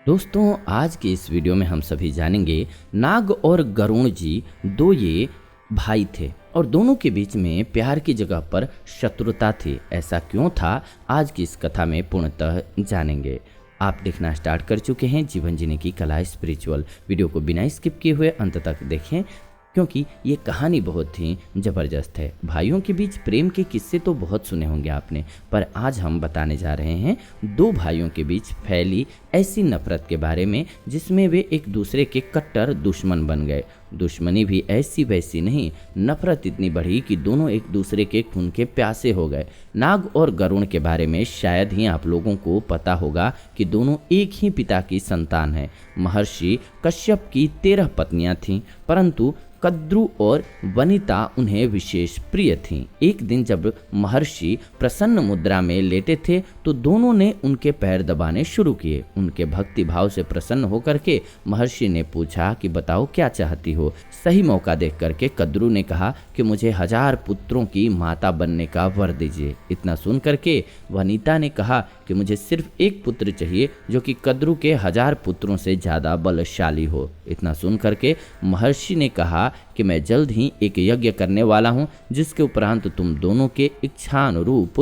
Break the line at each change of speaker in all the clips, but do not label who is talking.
दोस्तों, आज के इस वीडियो में हम सभी जानेंगे नाग और गरुण जी दो ये भाई थे और दोनों के बीच में प्यार की जगह पर शत्रुता थी। ऐसा क्यों था, आज की इस कथा में पूर्णतः जानेंगे। आप देखना स्टार्ट कर चुके हैं जीवन जीने की कला स्पिरिचुअल। वीडियो को बिना स्किप किए हुए अंत तक देखें क्योंकि ये कहानी बहुत ही ज़बरदस्त है। भाइयों के बीच प्रेम के किस्से तो बहुत सुने होंगे आपने, पर आज हम बताने जा रहे हैं दो भाइयों के बीच फैली ऐसी नफरत के बारे में जिसमें वे एक दूसरे के कट्टर दुश्मन बन गए। दुश्मनी भी ऐसी वैसी नहीं, नफरत इतनी बढ़ी कि दोनों एक दूसरे के खून के प्यासे हो गए। नाग और गरुण के बारे में शायद ही आप लोगों को पता होगा कि दोनों एक ही पिता की संतान हैं। महर्षि कश्यप की 13 पत्नियां थीं, परंतु कद्रु और वनिता उन्हें विशेष प्रिय थीं। एक दिन जब महर्षि प्रसन्न मुद्रा में लेटे थे तो दोनों ने उनके पैर दबाने शुरू किए। उनके भक्ति भाव से प्रसन्न होकर के महर्षि ने पूछा कि बताओ क्या चाहती हो। सही मौका देख करके कद्रु ने कहा कि मुझे 1000 पुत्रों की माता बनने का वर दीजिए। इतना सुन करके वनिता ने कहा कि मुझे सिर्फ एक पुत्र चाहिए जो कि कद्रु के 1000 पुत्रों से ज़्यादा बलशाली हो। इतना सुन करके महर्षि ने कहा कि मैं जल्द ही एक यज्ञ करने वाला हूं जिसके उपरांत तुम दोनों के इच्छानुरूप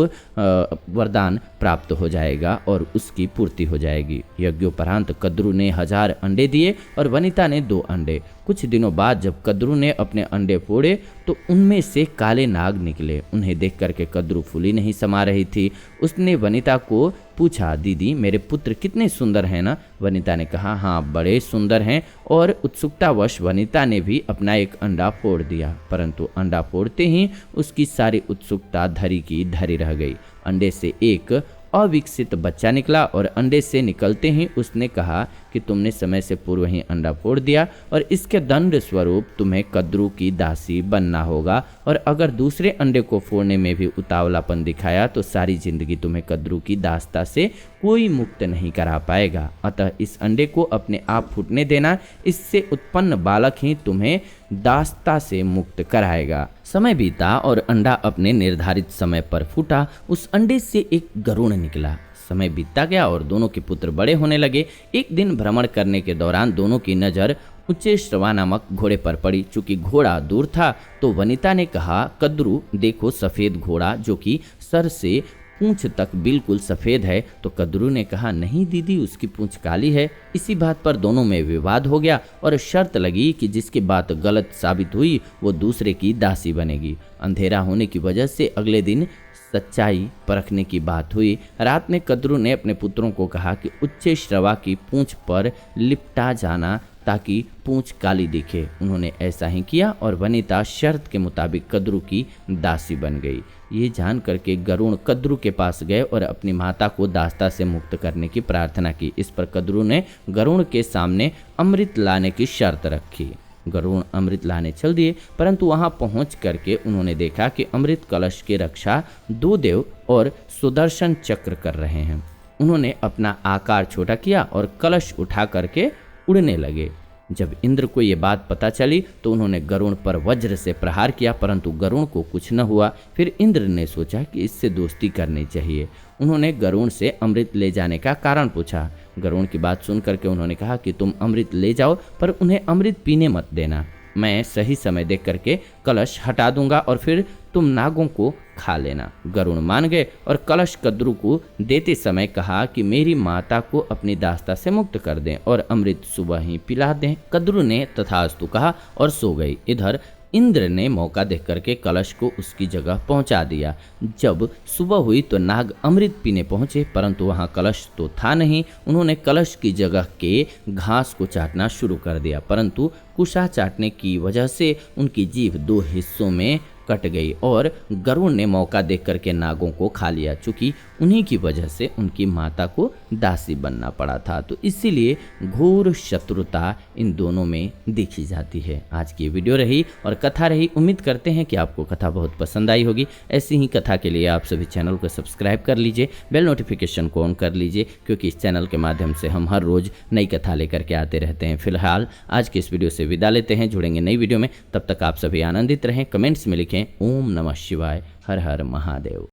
वरदान प्राप्त हो जाएगा और उसकी पूर्ति हो जाएगी। यज्ञोपरांत कद्रु ने 1000 अंडे दिए और वनिता ने 2 अंडे। कुछ दिनों बाद जब कद्रु ने अपने अंडे फोड़े तो उनमें से काले नाग निकले। उन्हें देख करके कद्रु फूली नहीं समा रही थी। उसने वनिता को पूछा, दीदी मेरे पुत्र कितने सुंदर हैं ना? वनिता ने कहा, हाँ बड़े सुंदर हैं। और उत्सुकतावश वनिता ने भी अपना एक अंडा फोड़ दिया, परंतु अंडा फोड़ते ही उसकी सारी उत्सुकता धरी की धरी रह गई। अंडे से एक अविकसित बच्चा निकला और अंडे से निकलते ही उसने कहा कि तुमने समय से पूर्व ही अंडा फोड़ दिया और इसके दंड स्वरूप तुम्हें कद्रु की दासी बनना होगा, और अगर दूसरे अंडे को फोड़ने में भी उतावलापन दिखाया तो सारी जिंदगी तुम्हें कद्रु की दास्ता से कोई मुक्त नहीं करा पाएगा। अतः इस अंडे को अपने आप फूटने देना, इससे उत्पन्न बालक ही तुम्हें दास्ता से मुक्त कराएगा। समय बीता और अंडा अपने निर्धारित समय पर फूटा। उस अंडे से एक गरुण निकला। समय बीतता गया और दोनों के पुत्र बड़े होने लगे। एक दिन भ्रमण करने के दौरान दोनों की नज़र उच्चेश्रवा नामक घोड़े पर पड़ी। चूंकि घोड़ा दूर था तो वनिता ने कहा, कद्रु देखो सफ़ेद घोड़ा जो कि सर से पूंछ तक बिल्कुल सफ़ेद है। तो कद्रु ने कहा, नहीं दीदी उसकी पूंछ काली है। इसी बात पर दोनों में विवाद हो गया और शर्त लगी कि जिसकी बात गलत साबित हुई वो दूसरे की दासी बनेगी। अंधेरा होने की वजह से अगले दिन सच्चाई परखने की बात हुई। रात में कद्रु ने अपने पुत्रों को कहा कि उच्चेश्रवा की पूंछ पर लिपटा जाना ताकि पूंछ काली दिखे। उन्होंने ऐसा ही किया और वनिता शर्त के मुताबिक कद्रु की दासी बन गई। ये जान करके गरुण कद्रु के पास गए और अपनी माता को दास्ता से मुक्त करने की प्रार्थना की। इस पर कद्रु ने गरुण के सामने अमृत लाने की शर्त रखी। गरुण अमृत लाने चल दिए, परंतु वहां पहुंच करके उन्होंने देखा कि अमृत कलश की रक्षा 2 देव और सुदर्शन चक्र कर रहे हैं। उन्होंने अपना आकार छोटा किया और कलश उठा करके उड़ने लगे। जब इंद्र को ये बात पता चली तो उन्होंने गरुण पर वज्र से प्रहार किया, परंतु गरुण को कुछ न हुआ। फिर इंद्र ने सोचा कि इससे दोस्ती करनी चाहिए। उन्होंने गरुण से अमृत ले जाने का कारण पूछा। गरुण की बात सुन करके उन्होंने कहा कि तुम अमृत ले जाओ पर उन्हें अमृत पीने मत देना। मैं सही समय देख करके कलश हटा दूंगा और फिर तुम नागों को खा लेना। गरुण मान गए और कलश कद्रु को देते समय कहा कि मेरी माता को अपनी दास्ता से मुक्त कर दें और अमृत सुबह ही पिला दें। कद्रु ने तथास्तु कहा और सो गई। इधर इंद्र ने मौका देख करके कलश को उसकी जगह पहुंचा दिया। जब सुबह हुई तो नाग अमृत पीने पहुंचे, परंतु वहां कलश तो था नहीं। उन्होंने कलश की जगह के घास को चाटना शुरू कर दिया, परंतु कुशा चाटने की वजह से उनकी जीभ 2 हिस्सों में कट गई और गरुड़ ने मौका देख करके नागों को खा लिया। चूंकि उन्हीं की वजह से उनकी माता को दासी बनना पड़ा था, तो इसीलिए घोर शत्रुता इन दोनों में देखी जाती है। आज की वीडियो रही और कथा रही। उम्मीद करते हैं कि आपको कथा बहुत पसंद आई होगी। ऐसी ही कथा के लिए आप सभी चैनल को सब्सक्राइब कर लीजिए, बेल नोटिफिकेशन को ऑन कर लीजिए, क्योंकि इस चैनल के माध्यम से हम हर रोज नई कथा लेकर के आते रहते हैं। फिलहाल आज की इस वीडियो से विदा लेते हैं, जुड़ेंगे नई वीडियो में। तब तक आप सभी आनंदित रहें। कमेंट्स में लिखें ओम नमः शिवाय, हर हर महादेव।